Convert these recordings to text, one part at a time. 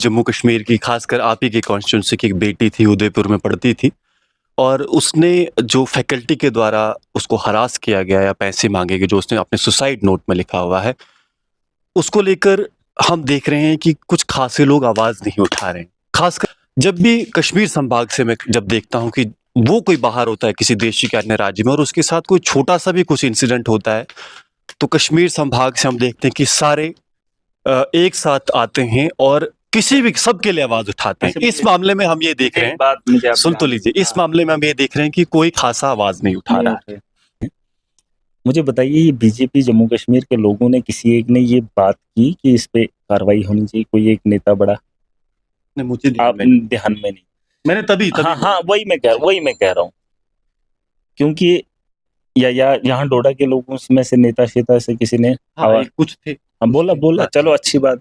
जम्मू कश्मीर की खासकर आप ही की कॉन्स्टिट्यूंसी की एक बेटी थी, उदयपुर में पढ़ती थी और उसने जो फैकल्टी के द्वारा उसको हरास किया गया या पैसे माँगे गए, जो उसने अपने सुसाइड नोट में लिखा हुआ है, उसको लेकर हम देख रहे हैं कि कुछ खासे लोग आवाज़ नहीं उठा रहे हैं। खासकर जब भी कश्मीर संभाग से मैं जब देखता हूँ कि वो कोई बाहर होता है किसी देश के अन्य राज्य में और उसके साथ कोई छोटा-सा भी कुछ इंसिडेंट होता है, तो कश्मीर संभाग से हम देखते हैं कि सारे एक साथ आते हैं और किसी भी सबके लिए आवाज़ उठाते हैं। इस मामले में हम ये देख रहे हैं, सुन तो लीजिए, इस मामले में हम ये देख रहे हैं कि कोई खासा आवाज़ नहीं उठा रहा है। मुझे बताइए, ये बीजेपी जम्मू कश्मीर के लोगों ने किसी एक ने ये बात की कि इस पे कार्रवाई होनी चाहिए, कोई एक नेता बड़ा? नहीं, मुझे आप ध्यान में नहीं। मैंने तभी हाँ, वही मैं कह रहा हूँ, क्योंकि या यहाँ डोडा के लोगों में से नेता शेता से किसी ने कुछ थे। बोला, चलो अच्छी बात।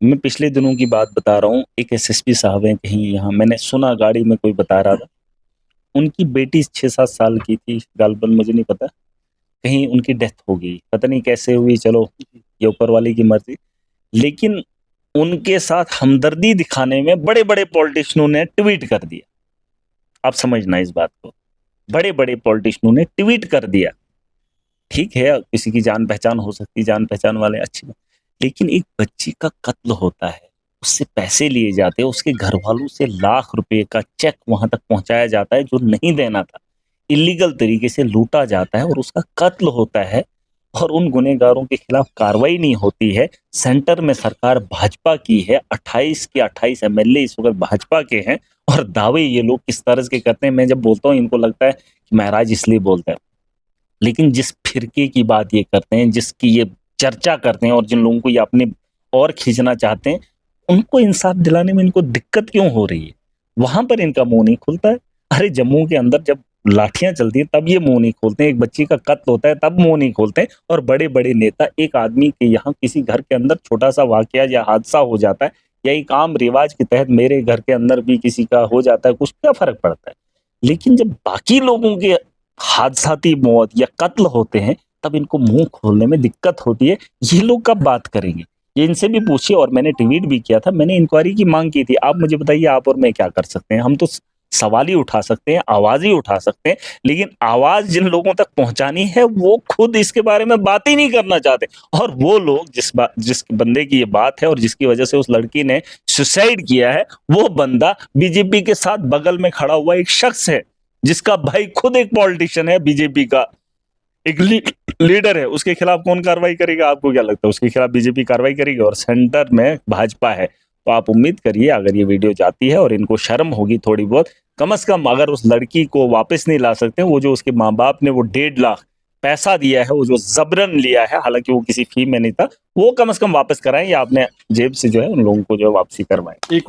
मैं पिछले दिनों की बात बता रहा हूँ, एक एसएसपी साहब हैं कहीं यहाँ, मैंने सुना गाड़ी में कोई बता रहा था, उनकी बेटी 6-7 साल की थी, गालबन मुझे नहीं पता, कहीं उनकी डेथ हो गई, पता नहीं कैसे हुई, चलो ये ऊपर वाले की मर्जी। लेकिन उनके साथ हमदर्दी दिखाने में बड़े बड़े पॉलिटिशियनों ने ट्वीट कर दिया। आप समझना इस बात को, बड़े बड़े पॉलिटिशियनों ने ट्वीट कर दिया। ठीक है, किसी की जान पहचान हो सकती, जान पहचान वाले अच्छी बात, लेकिन एक बच्ची का कत्ल होता है, उससे पैसे लिए जाते हैं, उसके घर वालों से लाख रुपए का चेक वहां तक पहुंचाया जाता है जो नहीं देना था, इलीगल तरीके से लूटा जाता है और उसका कत्ल होता है और उन गुनहगारों के खिलाफ कार्रवाई नहीं होती है। सेंटर में सरकार भाजपा की है, 28 के 28 एमएलए इस वक्त भाजपा के हैं और दावे ये लोग किस तरह के करते हैं, मैं जब बोलता हूँ इनको लगता है कि महाराज इसलिए बोलता है, लेकिन जिस फिरके की बात ये करते हैं, जिसकी ये चर्चा करते हैं और जिन लोगों को ये अपने और खींचना चाहते हैं, उनको इंसाफ दिलाने में इनको दिक्कत क्यों हो रही है? वहां पर इनका मुंह नहीं खुलता है। अरे जम्मू के अंदर जब लाठियां चलती हैं तब ये मुंह नहीं खोलते हैं, एक बच्ची का कत्ल होता है तब मुंह नहीं खोलते हैं, और बड़े बड़े नेता, एक आदमी के यहाँ किसी घर के अंदर छोटा सा वाकया या हादसा हो जाता है या एक आम रिवाज के तहत मेरे घर के अंदर भी किसी का हो जाता है, कुछ क्या फर्क पड़ता है? लेकिन जब बाकी लोगों के हादसाती मौत या कत्ल होते हैं तब इनको मुंह खोलने में दिक्कत होती है। ये लोग कब बात करेंगे? ये इनसे भी पूछिए, और मैंने ट्वीट भी किया था, मैंने इंक्वायरी की मांग की थी। आप मुझे बताइए, आप और मैं क्या कर सकते हैं? हम तो सवाल ही उठा सकते हैं, आवाज ही उठा सकते हैं, लेकिन आवाज जिन लोगों तक पहुंचानी है वो खुद इसके बारे में बात ही नहीं करना चाहते। और वो लोग जिस बंदे की ये बात है और जिसकी वजह से उस लड़की ने सुसाइड किया है, वो बंदा बीजेपी के साथ बगल में खड़ा हुआ एक शख्स है, जिसका भाई खुद एक पॉलिटिशियन है, बीजेपी का एक लीडर है। उसके खिलाफ कौन कार्रवाई करेगा? आपको क्या लगता है? उसके खिलाफ बीजेपी कार्रवाई करेगी और सेंटर में भाजपा है। तो आप उम्मीद करिए, अगर ये वीडियो जाती है और इनको शर्म होगी थोड़ी बहुत, कम से कम अगर उस लड़की को वापस नहीं ला सकते, वो जो उसके माँ बाप ने वो 1.5 लाख पैसा दिया है, वो जो जबरन लिया है, हालांकि वो किसी फी में नहीं था, वो कम से कम वापस कराएं या अपने जेब से जो है उन लोगों को जो है वापसी करवाएं।